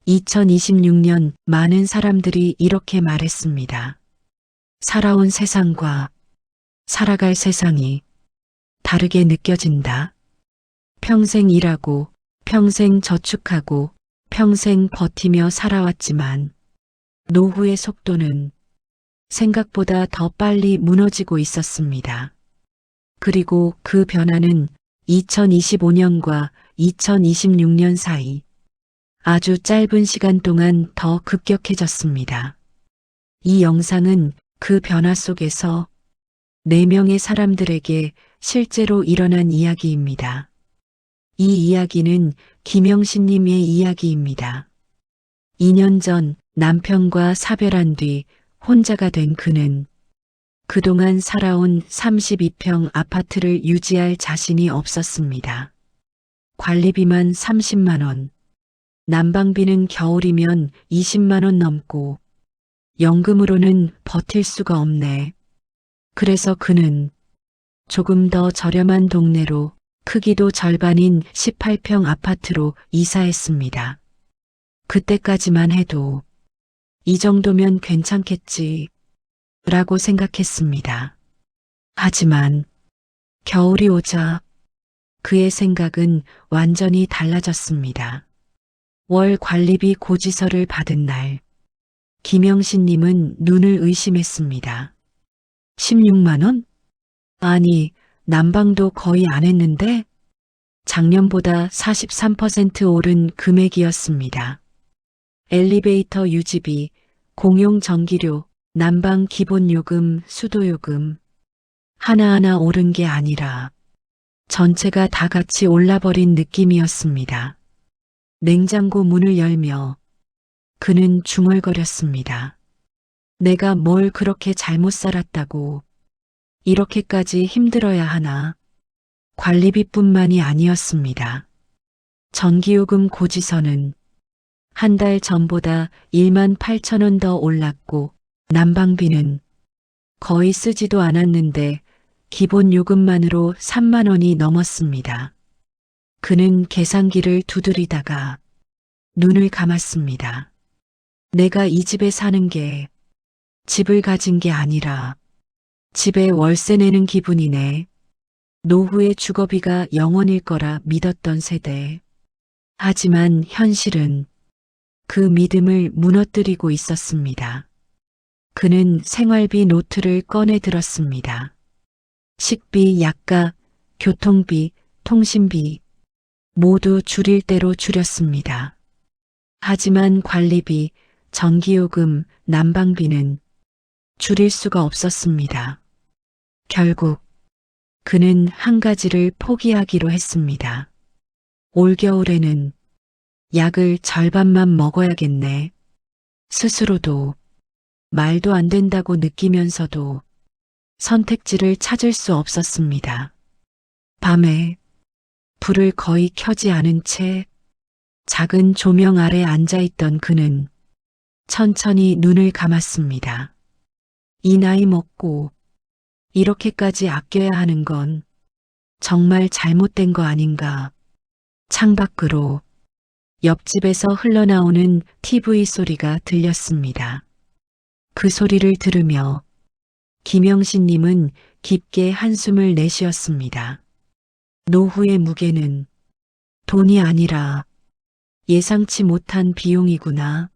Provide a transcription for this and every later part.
2026년 많은 사람들이 이렇게 말했습니다. 살아온 세상과 살아갈 세상이 다르게 느껴진다. 평생 일하고 평생 저축하고 평생 버티며 살아왔지만 노후의 속도는 생각보다 더 빨리 무너지고 있었습니다. 그리고 그 변화는 2025년과 2026년 사이 아주 짧은 시간 동안 더 급격해졌습니다. 이 영상은 그 변화 속에서 4명의 사람들에게 실제로 일어난 이야기입니다. 이 이야기는 김영신님의 이야기입니다. 2년 전 남편과 사별한 뒤 혼자가 된 그는 그동안 살아온 32평 아파트를 유지할 자신이 없었습니다. 관리비만 30만 원, 난방비는 겨울이면 20만 원 넘고 연금으로는 버틸 수가 없네. 그래서 그는 조금 더 저렴한 동네로 크기도 절반인 18평 아파트로 이사했습니다. 그때까지만 해도 이 정도면 괜찮겠지 라고 생각했습니다. 하지만 겨울이 오자 그의 생각은 완전히 달라졌습니다. 월 관리비 고지서를 받은 날 김영신님은 눈을 의심했습니다. 16만 원? 아니, 난방도 거의 안 했는데? 작년보다 43% 오른 금액이었습니다. 엘리베이터 유지비, 공용 전기료, 난방 기본요금, 수도요금 하나하나 오른 게 아니라 전체가 다 같이 올라버린 느낌이었습니다. 냉장고 문을 열며 그는 중얼거렸습니다. 내가 뭘 그렇게 잘못 살았다고 이렇게까지 힘들어야 하나. 관리비뿐만이 아니었습니다. 전기요금 고지서는 한 달 전보다 1만 8천 원 더 올랐고 난방비는 거의 쓰지도 않았는데 기본 요금만으로 3만 원이 넘었습니다. 그는 계산기를 두드리다가 눈을 감았습니다. 내가 이 집에 사는 게 집을 가진 게 아니라 집에 월세 내는 기분이네. 노후의 주거비가 영원일 거라 믿었던 세대. 하지만 현실은 그 믿음을 무너뜨리고 있었습니다. 그는 생활비 노트를 꺼내 들었습니다. 식비, 약가, 교통비, 통신비 모두 줄일 대로 줄였습니다. 하지만 관리비, 전기요금, 난방비는 줄일 수가 없었습니다. 결국 그는 한 가지를 포기하기로 했습니다. 올겨울에는 약을 절반만 먹어야겠네. 스스로도 말도 안 된다고 느끼면서도 선택지를 찾을 수 없었습니다. 밤에 불을 거의 켜지 않은 채 작은 조명 아래 앉아있던 그는 천천히 눈을 감았습니다. 이 나이 먹고 이렇게까지 아껴야 하는 건 정말 잘못된 거 아닌가. 창밖으로 옆집에서 흘러나오는 TV 소리가 들렸습니다. 그 소리를 들으며 김영신님은 깊게 한숨을 내쉬었습니다. 노후의 무게는 돈이 아니라 예상치 못한 비용이구나.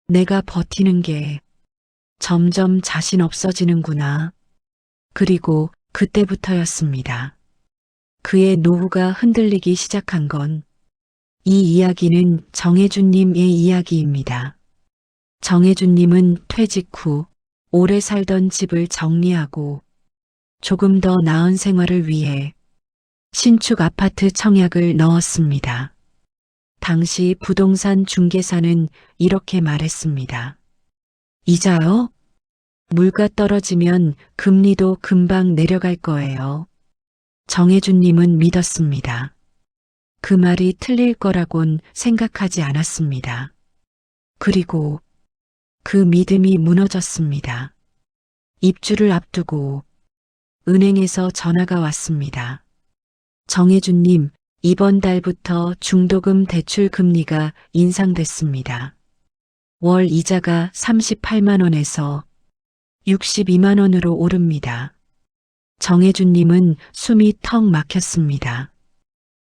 내가 버티는 게 점점 자신 없어지는구나. 그리고 그때부터였습니다. 그의 노후가 흔들리기 시작한 건 이 이야기는 정혜준님의 이야기입니다. 정혜준님은 퇴직 후 오래 살던 집을 정리하고 조금 더 나은 생활을 위해 신축 아파트 청약을 넣었습니다. 당시 부동산 중개사는 이렇게 말했습니다. 이자요? 물가 떨어지면 금리도 금방 내려갈 거예요. 정혜준님은 믿었습니다. 그 말이 틀릴 거라곤 생각하지 않았습니다. 그리고 그 믿음이 무너졌습니다. 입주를 앞두고 은행에서 전화가 왔습니다. 정혜준님, 이번 달부터 중도금 대출 금리가 인상됐습니다. 월 이자가 38만 원에서 62만 원으로 오릅니다. 정혜준님은 숨이 턱 막혔습니다.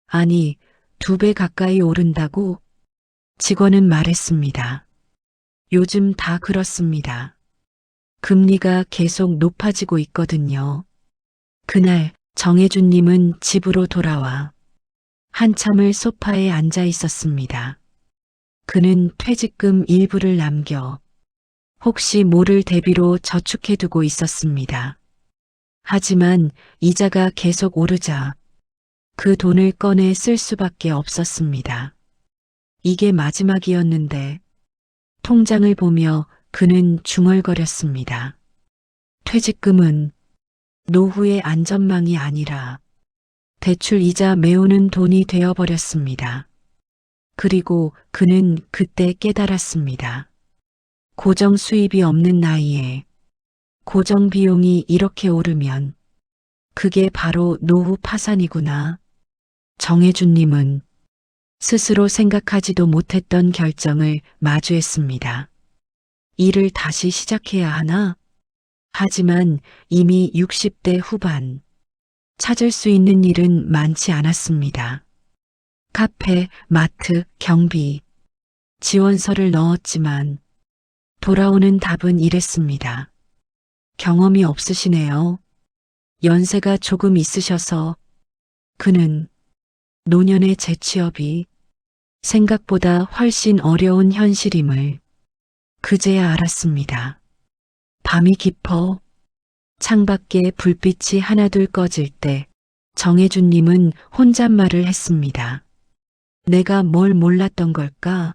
아니, 2배 가까이 오른다고? 직원은 말했습니다. 요즘 다 그렇습니다. 금리가 계속 높아지고 있거든요. 그날 정혜준님은 집으로 돌아와 한참을 소파에 앉아 있었습니다. 그는 퇴직금 일부를 남겨 혹시 모를 대비로 저축해두고 있었습니다. 하지만 이자가 계속 오르자 그 돈을 꺼내 쓸 수밖에 없었습니다. 이게 마지막이었는데 통장을 보며 그는 중얼거렸습니다. 퇴직금은 노후의 안전망이 아니라 대출 이자 메우는 돈이 되어버렸습니다. 그리고 그는 그때 깨달았습니다. 고정 수입이 없는 나이에 고정 비용이 이렇게 오르면 그게 바로 노후 파산이구나. 정혜준님은 스스로 생각하지도 못했던 결정을 마주했습니다. 일을 다시 시작해야 하나? 하지만 이미 60대 후반. 찾을 수 있는 일은 많지 않았습니다. 카페, 마트, 경비, 지원서를 넣었지만 돌아오는 답은 이랬습니다. 경험이 없으시네요. 연세가 조금 있으셔서. 그는 노년의 재취업이 생각보다 훨씬 어려운 현실임을 그제야 알았습니다. 밤이 깊어 창밖에 불빛이 하나둘 꺼질 때 정혜준님은 혼잣말을 했습니다. 내가 뭘 몰랐던 걸까?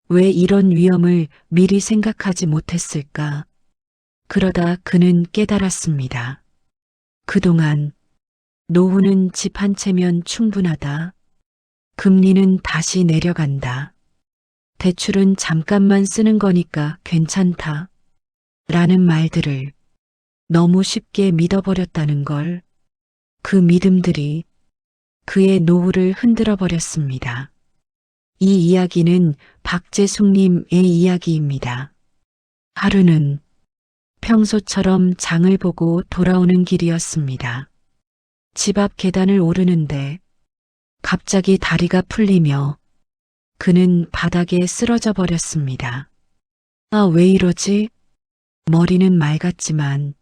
왜 이런 위험을 미리 생각하지 못했을까? 그러다 그는 깨달았습니다. 그동안 노후는 집 한 채면 충분하다. 금리는 다시 내려간다. 대출은 잠깐만 쓰는 거니까 괜찮다. 라는 말들을 너무 쉽게 믿어버렸다는 걸. 그 믿음들이 그의 노후를 흔들어 버렸습니다. 이 이야기는 박재숙님의 이야기입니다. 하루는 평소처럼 장을 보고 돌아오는 길이었습니다. 집 앞 계단을 오르는데 갑자기 다리가 풀리며 그는 바닥에 쓰러져 버렸습니다. 아, 왜 이러지? 머리는 맑았지만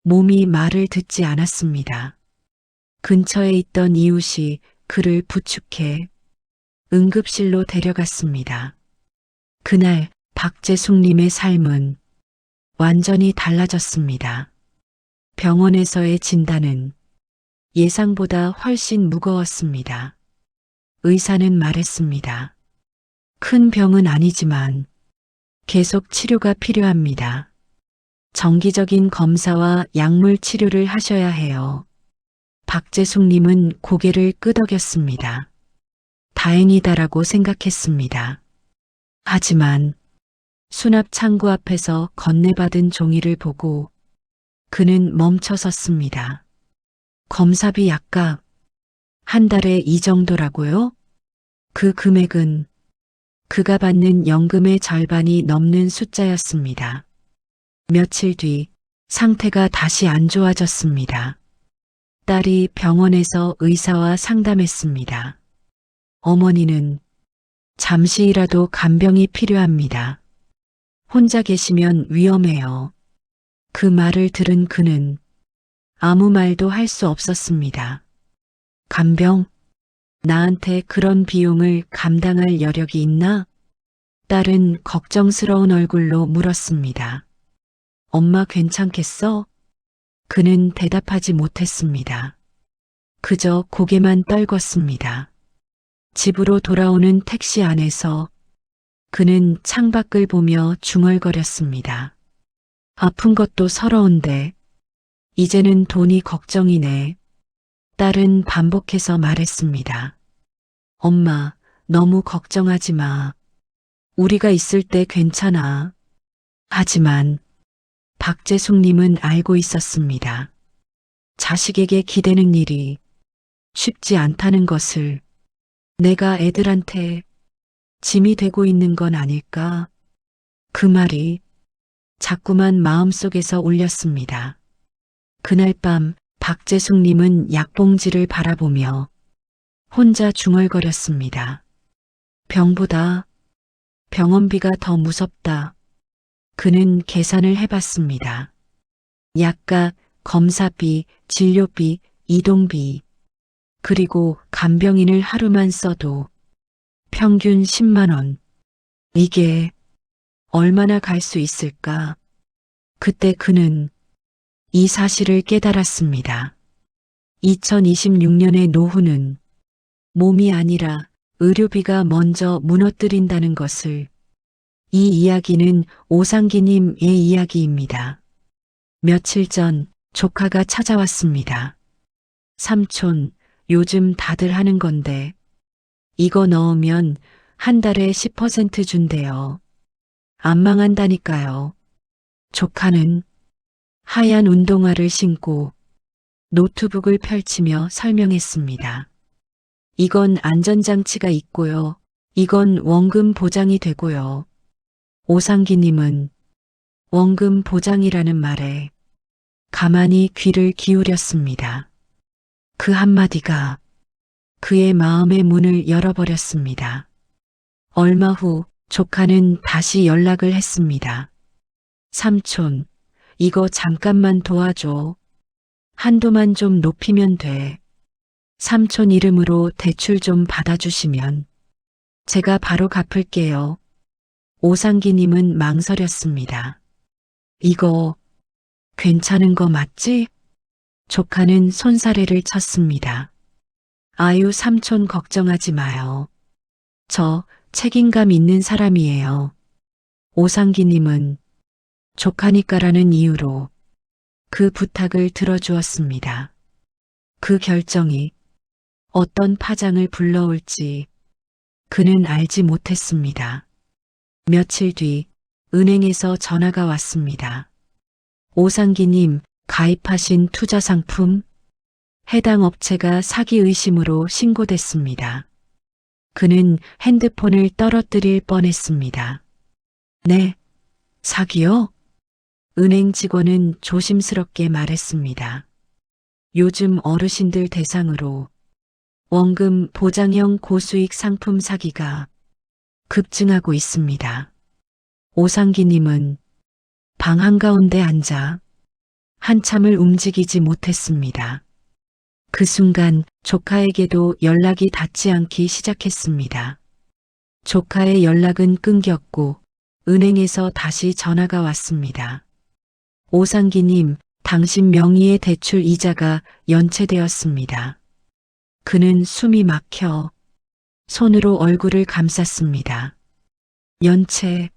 몸이 말을 듣지 않았습니다. 근처에 있던 이웃이 그를 부축해 응급실로 데려갔습니다. 그날 박재숙님의 삶은 완전히 달라졌습니다. 병원에서의 진단은 예상보다 훨씬 무거웠습니다. 의사는 말했습니다. 큰 병은 아니지만 계속 치료가 필요합니다. 정기적인 검사와 약물 치료를 하셔야 해요. 박재숙님은 고개를 끄덕였습니다. 다행이다라고 생각했습니다. 하지만 수납 창구 앞에서 건네받은 종이를 보고 그는 멈춰 섰습니다. 검사비 약값 한 달에 이 정도라고요? 그 금액은 그가 받는 연금의 절반이 넘는 숫자였습니다. 며칠 뒤 상태가 다시 안 좋아졌습니다. 딸이 병원에서 의사와 상담했습니다. 어머니는 잠시라도 간병이 필요합니다. 혼자 계시면 위험해요. 그 말을 들은 그는 아무 말도 할 수 없었습니다. 간병? 나한테 그런 비용을 감당할 여력이 있나? 딸은 걱정스러운 얼굴로 물었습니다. 엄마 괜찮겠어? 그는 대답하지 못했습니다. 그저 고개만 떨궜습니다. 집으로 돌아오는 택시 안에서 그는 창밖을 보며 중얼거렸습니다. 아픈 것도 서러운데 이제는 돈이 걱정이네. 딸은 반복해서 말했습니다. 엄마, 너무 걱정하지 마. 우리가 있을 때 괜찮아. 하지만 박재숙님은 알고 있었습니다. 자식에게 기대는 일이 쉽지 않다는 것을, 내가 애들한테 짐이 되고 있는 건 아닐까? 그 말이 자꾸만 마음속에서 울렸습니다. 그날 밤 박재숙님은 약봉지를 바라보며 혼자 중얼거렸습니다. 병보다 병원비가 더 무섭다. 그는 계산을 해봤습니다. 약값, 검사비, 진료비, 이동비, 그리고 간병인을 하루만 써도 평균 10만 원. 이게 얼마나 갈 수 있을까? 그때 그는 이 사실을 깨달았습니다. 2026년의 노후는 몸이 아니라 의료비가 먼저 무너뜨린다는 것을. 이 이야기는 오상기님의 이야기입니다. 며칠 전 조카가 찾아왔습니다. 삼촌, 요즘 다들 하는 건데 이거 넣으면 한 달에 10% 준대요. 안 망한다니까요. 조카는 하얀 운동화를 신고 노트북을 펼치며 설명했습니다. 이건 안전장치가 있고요. 이건 원금 보장이 되고요. 오상기님은 원금 보장이라는 말에 가만히 귀를 기울였습니다. 그 한마디가 그의 마음의 문을 열어버렸습니다. 얼마 후 조카는 다시 연락을 했습니다. 삼촌, 이거 잠깐만 도와줘. 한도만 좀 높이면 돼. 삼촌 이름으로 대출 좀 받아주시면 제가 바로 갚을게요. 오상기님은 망설였습니다. 이거 괜찮은 거 맞지? 조카는 손사래를 쳤습니다. 아유, 삼촌 걱정하지 마요. 저 책임감 있는 사람이에요. 오상기님은 조카니까라는 이유로 그 부탁을 들어주었습니다. 그 결정이 어떤 파장을 불러올지 그는 알지 못했습니다. 며칠 뒤 은행에서 전화가 왔습니다. 오상기님, 가입하신 투자상품 해당 업체가 사기 의심으로 신고됐습니다. 그는 핸드폰을 떨어뜨릴 뻔했습니다. 네, 사기요? 은행 직원은 조심스럽게 말했습니다. 요즘 어르신들 대상으로 원금 보장형 고수익 상품 사기가 급증하고 있습니다. 오상기님은 방 한가운데 앉아 한참을 움직이지 못했습니다. 그 순간 조카에게도 연락이 닿지 않기 시작했습니다. 조카의 연락은 끊겼고 은행에서 다시 전화가 왔습니다. 오상기님, 당신 명의의 대출 이자가 연체되었습니다. 그는 숨이 막혀 손으로 얼굴을 감쌌습니다. 연체,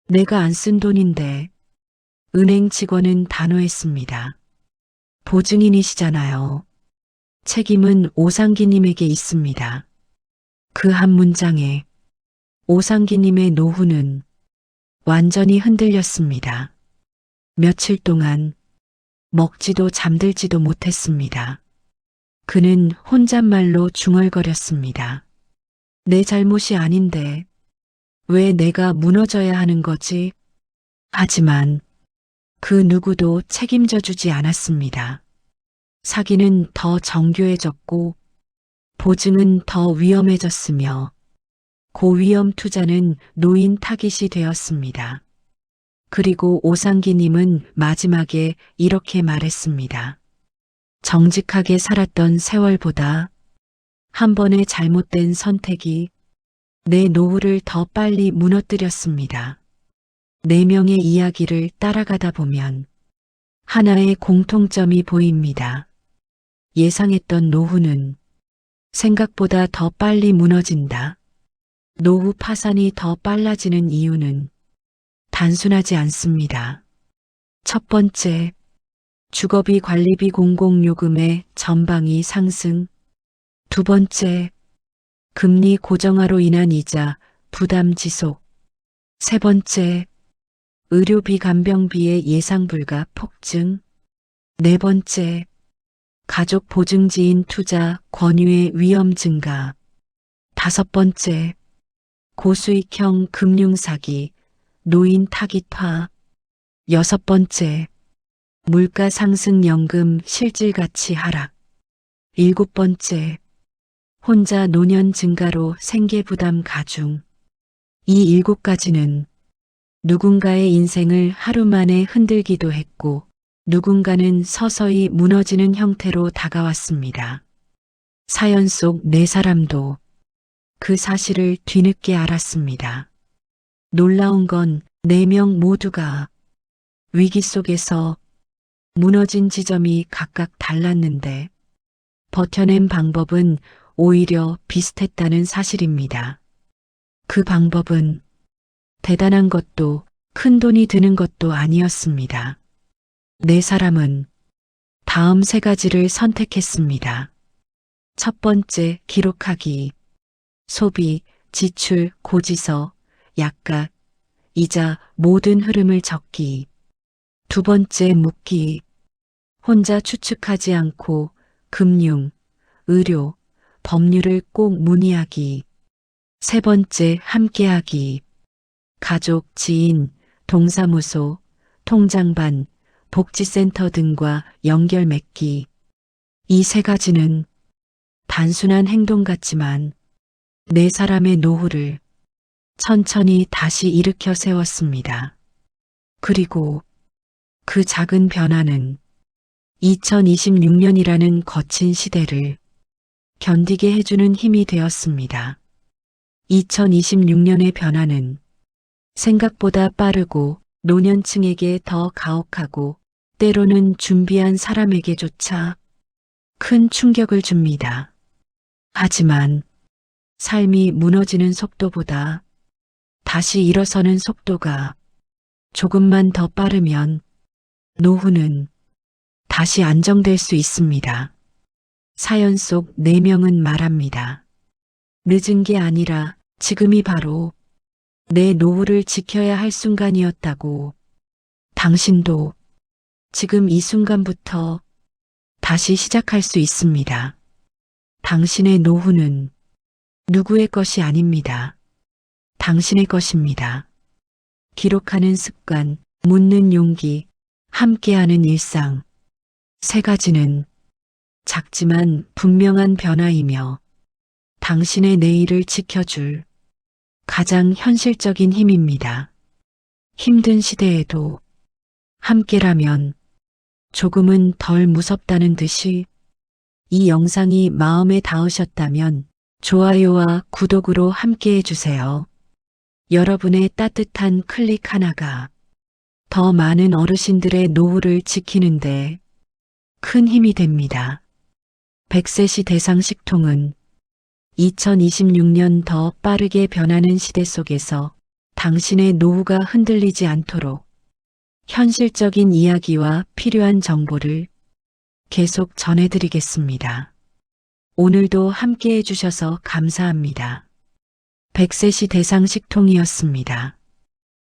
내가 안 쓴 돈인데. 은행 직원은 단호했습니다. 보증인이시잖아요. 책임은 오상기님에게 있습니다. 그 한 문장에 오상기님의 노후는 완전히 흔들렸습니다. 며칠 동안 먹지도 잠들지도 못했습니다. 그는 혼잣말로 중얼거렸습니다. 내 잘못이 아닌데 왜 내가 무너져야 하는 거지? 하지만 그 누구도 책임져 주지 않았습니다. 사기는 더 정교해졌고 보증은 더 위험해졌으며 고위험 투자는 노인 타깃이 되었습니다. 그리고 오상기님은 마지막에 이렇게 말했습니다. 정직하게 살았던 세월보다 한 번의 잘못된 선택이 내 노후를 더 빨리 무너뜨렸습니다. 네 명의 이야기를 따라가다 보면 하나의 공통점이 보입니다. 예상했던 노후는 생각보다 더 빨리 무너진다. 노후 파산이 더 빨라지는 이유는 단순하지 않습니다. 첫 번째, 주거비 관리비 공공요금의 전방위 상승. 두 번째, 금리 고정화로 인한 이자 부담 지속. 세 번째, 의료비 간병비의 예상 불가 폭증. 네 번째, 가족 보증지인 투자 권유의 위험 증가. 5번째, 고수익형 금융사기, 노인 타깃화. 6번째, 물가 상승 연금 실질 가치 하락. 7번째, 혼자 노년 증가로 생계 부담 가중. 이 7가지는 누군가의 인생을 하루 만에 흔들기도 했고 누군가는 서서히 무너지는 형태로 다가왔습니다. 사연 속 4사람도 그 사실을 뒤늦게 알았습니다. 놀라운 건 4명 모두가 위기 속에서 무너진 지점이 각각 달랐는데 버텨낸 방법은 오히려 비슷했다는 사실입니다. 그 방법은 대단한 것도 큰 돈이 드는 것도 아니었습니다. 4사람은 다음 3가지를 선택했습니다. 첫 번째, 기록하기. 소비, 지출, 고지서, 약각, 이자 모든 흐름을 적기. 2번째, 묻기. 혼자 추측하지 않고 금융, 의료, 법률을 꼭 문의하기. 3번째, 함께하기. 가족, 지인, 동사무소, 통장반, 복지센터 등과 연결 맺기. 이 3가지는 단순한 행동 같지만 4사람의 노후를 천천히 다시 일으켜 세웠습니다. 그리고 그 작은 변화는 2026년이라는 거친 시대를 견디게 해주는 힘이 되었습니다. 2026년의 변화는 생각보다 빠르고 노년층에게 더 가혹하고 때로는 준비한 사람에게조차 큰 충격을 줍니다. 하지만 삶이 무너지는 속도보다 다시 일어서는 속도가 조금만 더 빠르면 노후는 다시 안정될 수 있습니다. 사연 속 4명은 말합니다. 늦은 게 아니라 지금이 바로 내 노후를 지켜야 할 순간이었다고. 당신도 지금 이 순간부터 다시 시작할 수 있습니다. 당신의 노후는 누구의 것이 아닙니다. 당신의 것입니다. 기록하는 습관, 묻는 용기, 함께하는 일상. 3가지는 작지만 분명한 변화이며 당신의 내일을 지켜줄 가장 현실적인 힘입니다. 힘든 시대에도 함께라면 조금은 덜 무섭다는 듯이 이 영상이 마음에 닿으셨다면 좋아요와 구독으로 함께해 주세요. 여러분의 따뜻한 클릭 하나가 더 많은 어르신들의 노후를 지키는데 큰 힘이 됩니다. 100세시 대상식통은 2026년 더 빠르게 변하는 시대 속에서 당신의 노후가 흔들리지 않도록 현실적인 이야기와 필요한 정보를 계속 전해드리겠습니다. 오늘도 함께해 주셔서 감사합니다. 100세시 대상식통이었습니다.